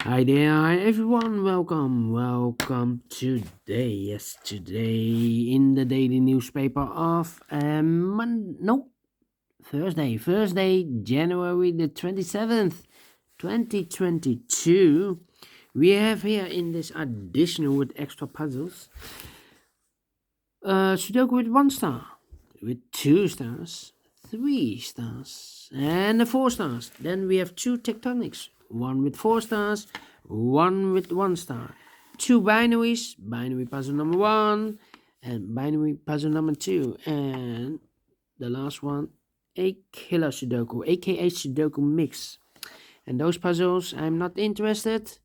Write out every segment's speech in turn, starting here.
Hi there, hi everyone. Welcome today in the daily newspaper of Thursday, January the 27th, 2022. We have here in this additional with extra puzzles, Sudoku with 1 star, with 2 stars, 3 stars, and the 4 stars. Then we have 2 tectonics, one with 4 stars, one with 1 star, 2 binaries, binary puzzle number 1 and binary puzzle number 2, and the last one, a killer Sudoku, aka Sudoku mix. And those puzzles I'm not interested.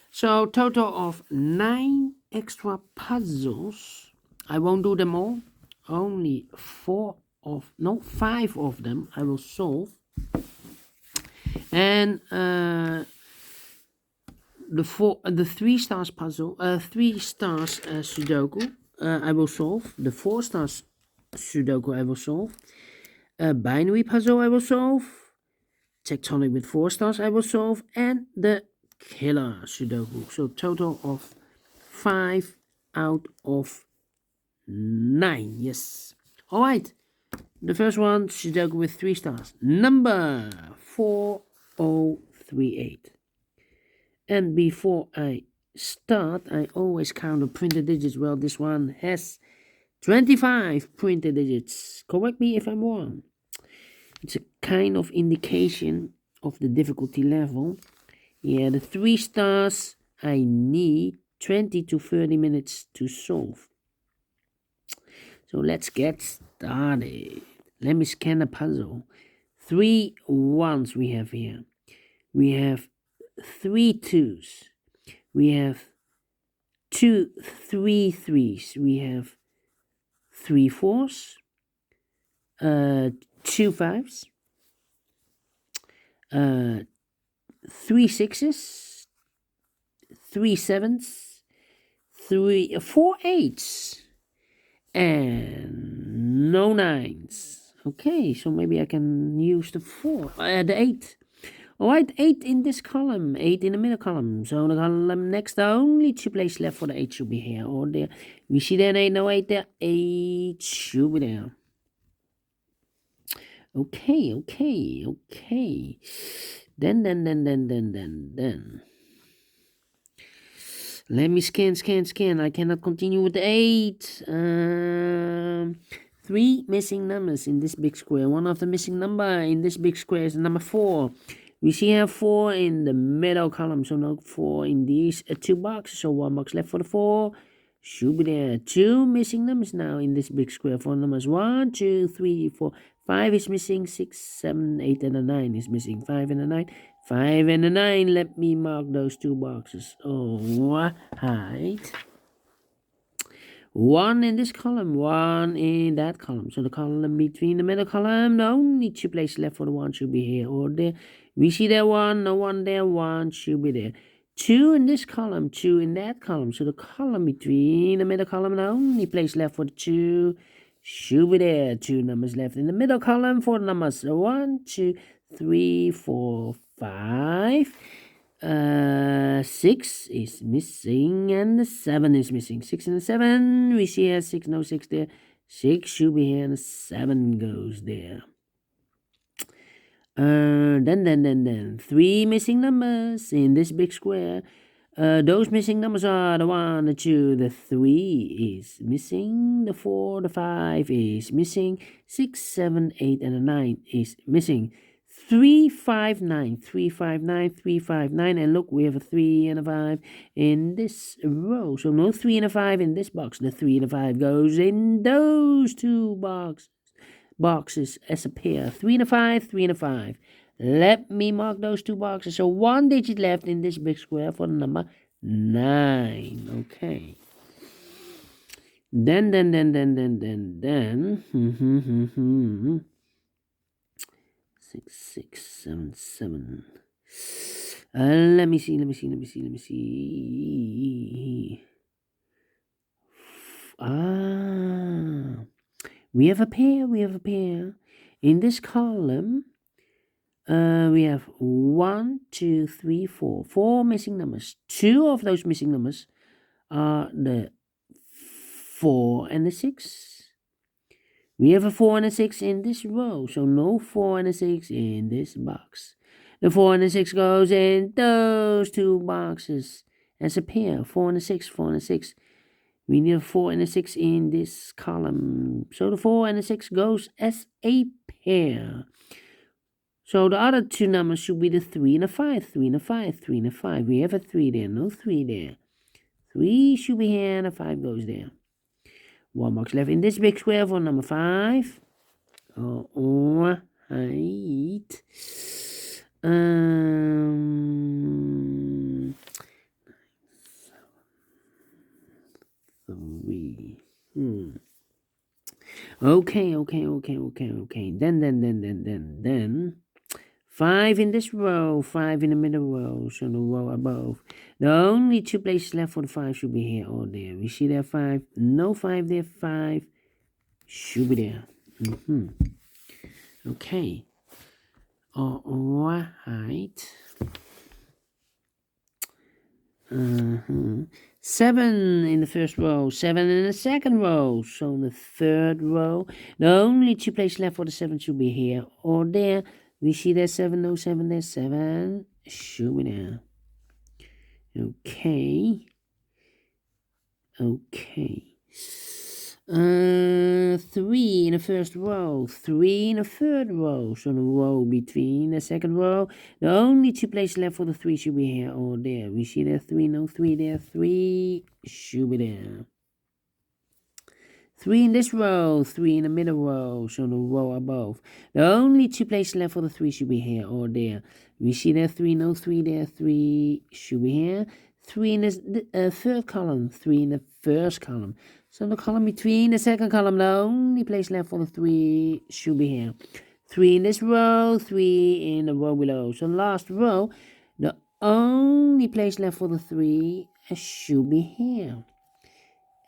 So total of 9 extra puzzles. I won't do them all. Only 5 of them I will solve. And the 3 stars puzzle, 3 stars Sudoku, I will solve. The 4 stars Sudoku I will solve. Binary puzzle I will solve. Tectonic with 4 stars I will solve. And the killer Sudoku. So total of 5 out of 9. Yes. Alright. The first one, Sudoku with 3 stars. Number 4038. And before I start, I always count the printed digits. Well, this one has 25 printed digits. Correct me if I'm wrong. It's a kind of indication of the difficulty level. Yeah, the 3 stars I need 20 to 30 minutes to solve. So let's get started. Let me scan the puzzle. 3 ones we have here. We have 3 twos. We have 2 3 threes. We have 3 fours. 2 fives. 3 sixes. 3 sevens. 4 eights. And no 9s. Okay, so maybe I can use the 8. Alright, 8 in this column, 8 in the middle column. So the column next, the only 2 places left for the 8 should be here or there. We see there 8, no 8 there. 8 should be there. Okay. Then. Let me scan. I cannot continue with the 8. 3 missing numbers in this big square. One of the missing number in this big square is number 4. We see here 4 in the middle column, so no 4 in these 2 boxes. So 1 box left for the 4. Should be there. 2 missing numbers now in this big square. 4 numbers 1, 2, 3, 4. 5 is missing. 6, 7, 8, and a 9 is missing. 5 and a 9. 5 and a 9. Let me mark those 2 boxes. Alright. 1 in this column, 1 in that column. So the column between the middle column, the only 2 places left for the 1 should be here or there. We see there 1, no 1 there, 1 should be there. 2 in this column, 2 in that column. So the column between the middle column, the only place left for the 2 should be there. 2 numbers left in the middle column for the numbers 1, 2, 3, 4, 5. 6 is missing and the 7 is missing. 6 and the 7. We see here 6, no 6 there. 6 should be here and the 7 goes there. Then 3 missing numbers in this big square. Those missing numbers are the 1, the 2, the 3 is missing, the 4, the 5 is missing, 6, 7, 8, and the 9 is missing. 3, 5, 9, 3, 5, 9, 3, 5, 9, and look, we have a 3 and a 5 in this row. So no 3 and a 5 in this box. The 3 and a 5 goes in those 2 boxes as a pair. 3 and a 5, 3 and a 5. Let me mark those 2 boxes. So 1 digit left in this big square for the number 9. Okay. Then. 6, 6, 7, 7. Let me see. We have a pair. In this column, We have 1, 2, 3, 4. 4 missing numbers. 2 of those missing numbers are the 4 and the 6. We have a 4 and a 6 in this row, so no 4 and a 6 in this box. The 4 and the 6 goes in those two boxes as a pair. 4 and a 6, 4 and a 6. We need a 4 and a 6 in this column. So the 4 and the 6 goes as a pair. So the other two numbers should be the 3 and a 5. 3 and a 5, 3 and a 5. We have a 3 there, no 3 there. 3 should be here and a 5 goes there. One box left in this big square for number 5. Alright. 3. Okay. Then 5 in this row, 5 in the middle row, so the row above. The only 2 places left for the 5 should be here or there. We see there 5, no 5 there, 5 should be there. Okay. Alright. 7 in the first row, 7 in the second row. So in the third row, the only 2 places left for the 7 should be here or there. We see there's 7, no 7, there's 7 should be there. Okay. 3 in the first row, 3 in the third row, so the row between the second row, the only 2 places left for the 3 should be here or there. We see there 3, no 3 there, 3 should be there. 3 in this row, 3 in the middle row, so the row above. The only 2 places left for the 3 should be here or there. We see there 3, no 3 there, 3 should be here. 3 in the third column, 3 in the first column. So the column between the second column, the only place left for the 3 should be here. 3 in this row, 3 in the row below. So the last row, the only place left for the 3 should be here.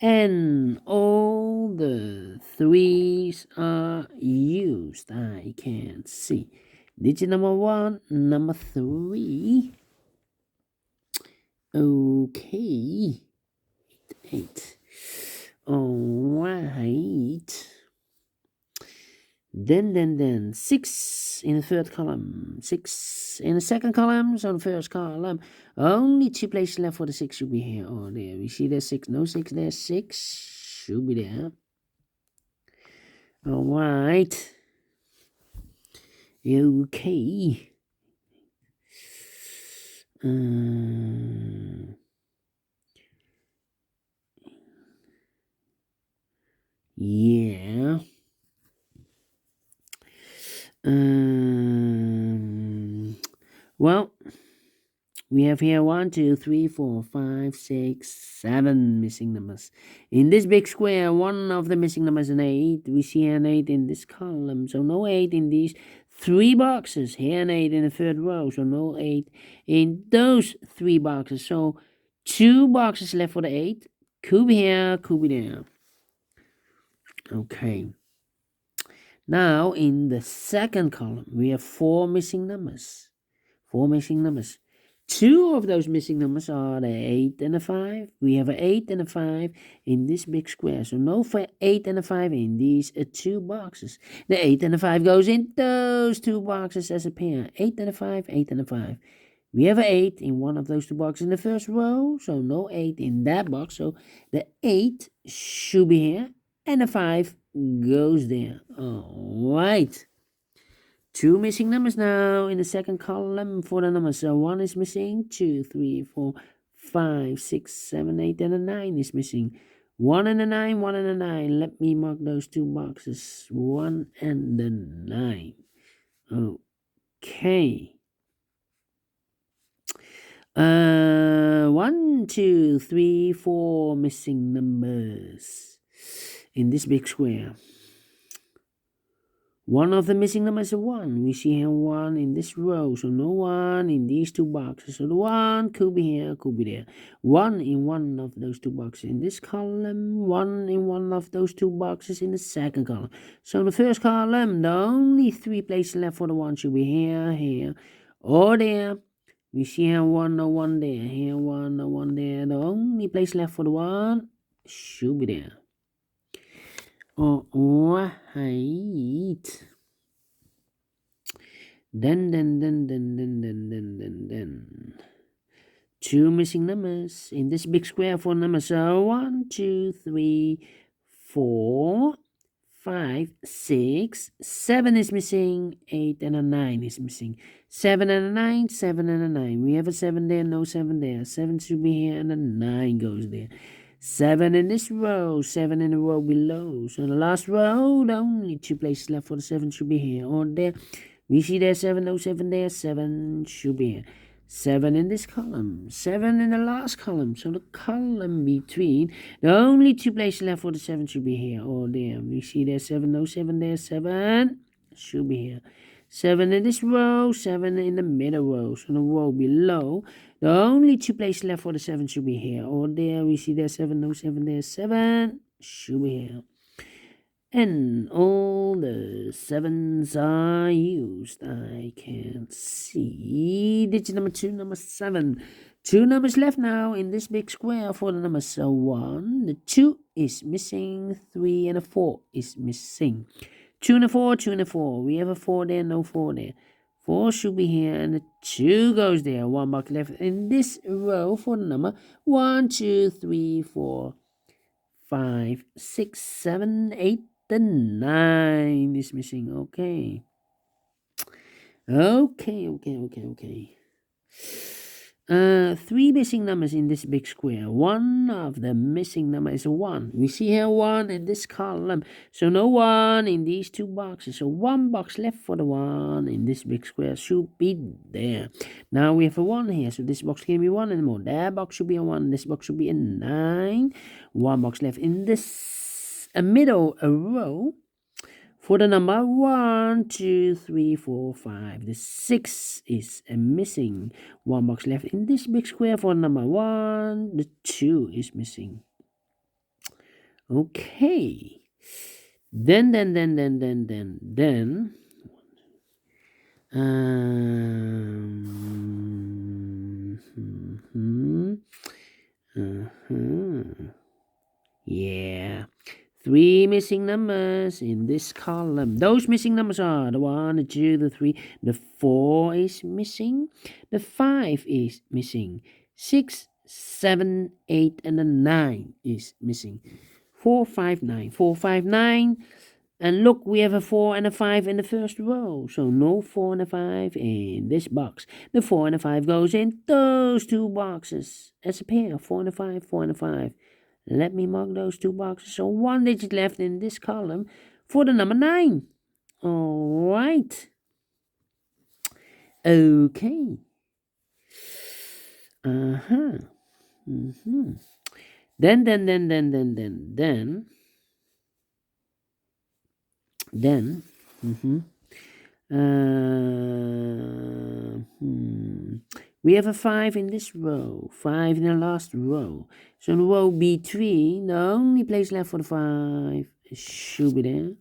And all the 3s are used. I can see. Digit number 1, number 3. Okay. 8. Alright. Then 6 in the third column, 6 in the second column, so the first column. Only 2 places left for the 6 should be here or there. We see there's 6, no 6 there, 6 should be there. Alright. Okay. Yeah. Well, we have here 1, 2, 3, 4, 5, 6, 7 missing numbers. In this big square, one of the missing numbers is an 8. We see an 8 in this column, so no 8 in these 3 boxes. Here an 8 in the third row, so no 8 in those 3 boxes. So 2 boxes left for the 8. Could be here, could be there. Okay. Now, in the second column, we have 4 missing numbers. 4 missing numbers. 2 of those missing numbers are the 8 and the 5. We have an 8 and a 5 in this big square. So no 8 and a 5 in these 2 boxes. The 8 and the 5 goes in those 2 boxes as a pair. 8 and a 5, 8 and a 5. We have an 8 in one of those 2 boxes in the first row. So no 8 in that box. So the 8 should be here. And the 5 goes there. Alright. 2 missing numbers now in the second column for the numbers. So 1 is missing, 2, 3, 4, 5, 6, 7, 8, and a 9 is missing. 1 and a 9, 1 and a 9. Let me mark those 2 boxes. 1 and the 9. Okay. 1, 2, 3, 4 missing numbers in this big square. One of the missing numbers is a 1. We see here 1 in this row, so no 1 in these two boxes. So the 1 could be here, could be there. 1 in one of those two boxes in this column, 1 in one of those two boxes in the second column. So in the first column, the only 3 places left for the 1 should be here, here, or there. We see here 1, no 1 there. Here 1, no 1 there. The only place left for the 1 should be there. Alright. Then. 2 missing numbers in this big square for numbers. So 1, 2, 3, 4, 5, 6, 7 is missing, 8 and a 9 is missing. 7 and a 9, 7 and a 9. We have a 7 there, no 7 there. 7 should be here and a 9 goes there. 7 in this row, 7 in the row below. So in the last row, the only 2 places left for the 7 should be here or there. We see there 7, no 7 there, 7 should be here. 7 in this column, 7 in the last column. So the column between, the only 2 places left for the 7 should be here or there. We see there 7, no 7 there, 7 should be here. 7 in this row, 7 in the middle row. So the row below, the only 2 places left for the 7 should be here or there. We see there 7, no 7 there, 7 should be here. And all the 7s are used. I can see digit number 2, number 7. 2 numbers left now in this big square for the number. So 1, the 2 is missing, 3 and a 4 is missing. 2 and a 4, 2 and a 4. We have a 4 there, no 4 there. 4 should be here and the 2 goes there. 1 box left in this row for the number 1, 2, 3, 4, 5, 6, 7, 8. The 9 is missing. Okay. 3 missing numbers in this big square. One of the missing number is a 1. We see here 1 in this column. So no 1 in these 2 boxes. So 1 box left for the 1 in this big square should be there. Now we have a 1 here. So this box can't be 1 anymore. That box should be a 1. This box should be a 9. 1 box left in this middle row for the number 1, 2, 3, 4, 5. The 6 is missing. 1 box left in this big square for number 1. The 2 is missing. Okay. Then. Yeah. 3 missing numbers in this column. Those missing numbers are the 1, the 2, the 3, the 4 is missing, the 5 is missing, 6, 7, 8, and the 9 is missing. 4, 5, 9. 4, 5, 9. And look, we have a 4 and a 5 in the first row. So no 4 and a 5 in this box. The 4 and a 5 goes in those 2 boxes as a pair. 4 and a 5, 4 and a 5. Let me mark those 2 boxes. So 1 digit left in this column for the number 9. All right. Okay. Then. We have a 5 in this row, 5 in the last row. So in the row between, the only place left for the 5 should be there.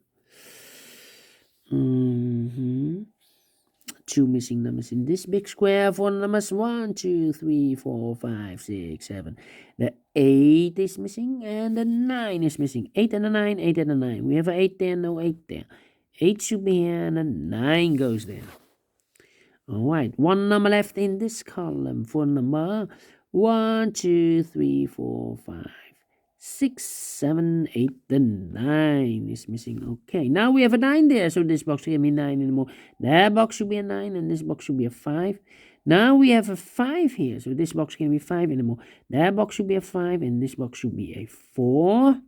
2 missing numbers in this big square for numbers 1, 2, 3, 4, 5, 6, 7. The 8 is missing and the 9 is missing. 8 and a 9, 8 and a 9. We have an 8 there, no 8 there. 8 should be here and a 9 goes there. Alright, 1 number left in this column for number 1, 2, 3, 4, 5, 6, 7, 8, the 9 is missing. Okay, now we have a 9 there, so this box can't be 9 anymore. That box should be a 9 and this box should be a 5. Now we have a 5 here, so this box can't be 5 anymore. That box should be a 5 and this box should be a 4.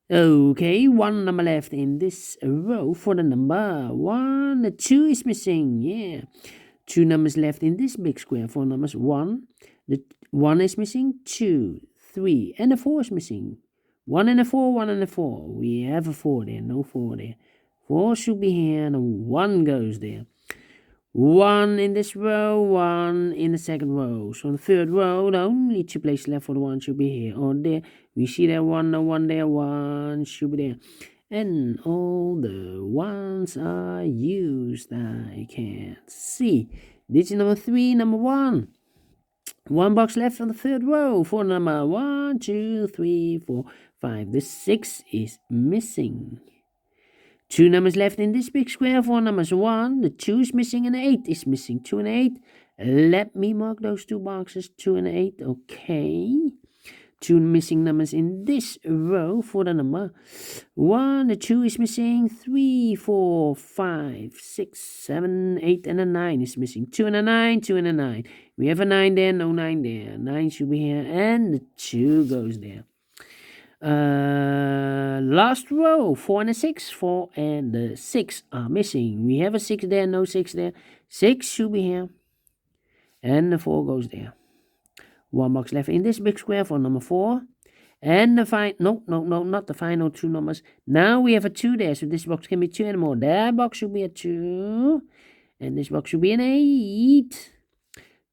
Okay, 1 number left in this row for the number 1. The 2 is missing, yeah. 2 numbers left in this big square for numbers 1. The 1 is missing, 2, 3, and the 4 is missing. 1 and a 4, 1 and a 4. We have a 4 there, no 4 there. 4 should be here, and 1 goes there. 1 in this row, 1 in the second row. So in the third row, the only 2 places left for the 1 should be here or there. We see there 1, no 1 there, 1 should be there. And all the 1s are used. I can't see. Digit number 3, number 1. 1 box left on the third row for number 1, 2, 3, 4, 5. The 6 is missing. 2 numbers left in this big square for numbers 1. The 2 is missing and the 8 is missing. 2 and 8. Let me mark those 2 boxes. 2 and 8. Okay. 2 missing numbers in this row for the number 1. The 2 is missing. 3, 4, 5, 6, 7, 8, and a 9 is missing. 2 and a 9, 2 and a 9. We have a 9 there, no 9 there. 9 should be here, and the 2 goes there. Last row, 4 and a 6. 4 and the 6 are missing. We have a 6 there, no 6 there. 6 should be here, and the 4 goes there. 1 box left in this big square for number 4. And the not the final 2 numbers. Now we have a 2 there, so this box can be 2 and more. That box should be a 2, and this box should be an 8.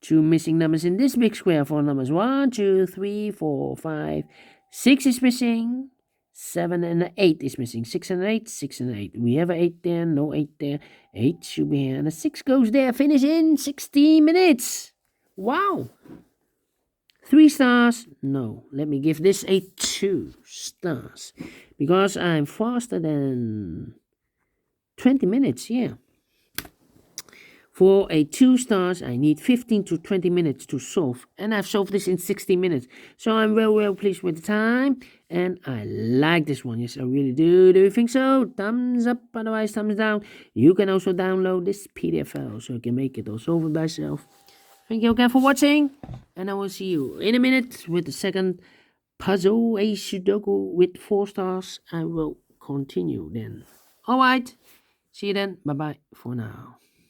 2 missing numbers in this big square for numbers 1, 2, 3, 4, 5. 6 is missing. 7 and 8 is missing. 6 and 8, 6 and 8. We have an 8 there, no 8 there. 8 should be here, and a 6 goes there. Finish in 16 minutes. Wow. 3 stars? No. Let me give this a 2 stars. Because I'm faster than 20 minutes, yeah. For a 2 stars, I need 15 to 20 minutes to solve. And I've solved this in 60 minutes. So I'm well pleased with the time. And I like this one. Yes, I really do. Do you think so? Thumbs up, otherwise thumbs down. You can also download this PDF file so you can make it or solve it by yourself. Thank you again for watching. And I will see you in a minute with the second puzzle, a Sudoku with 4 stars. I will continue then. Alright. See you then. Bye-bye for now.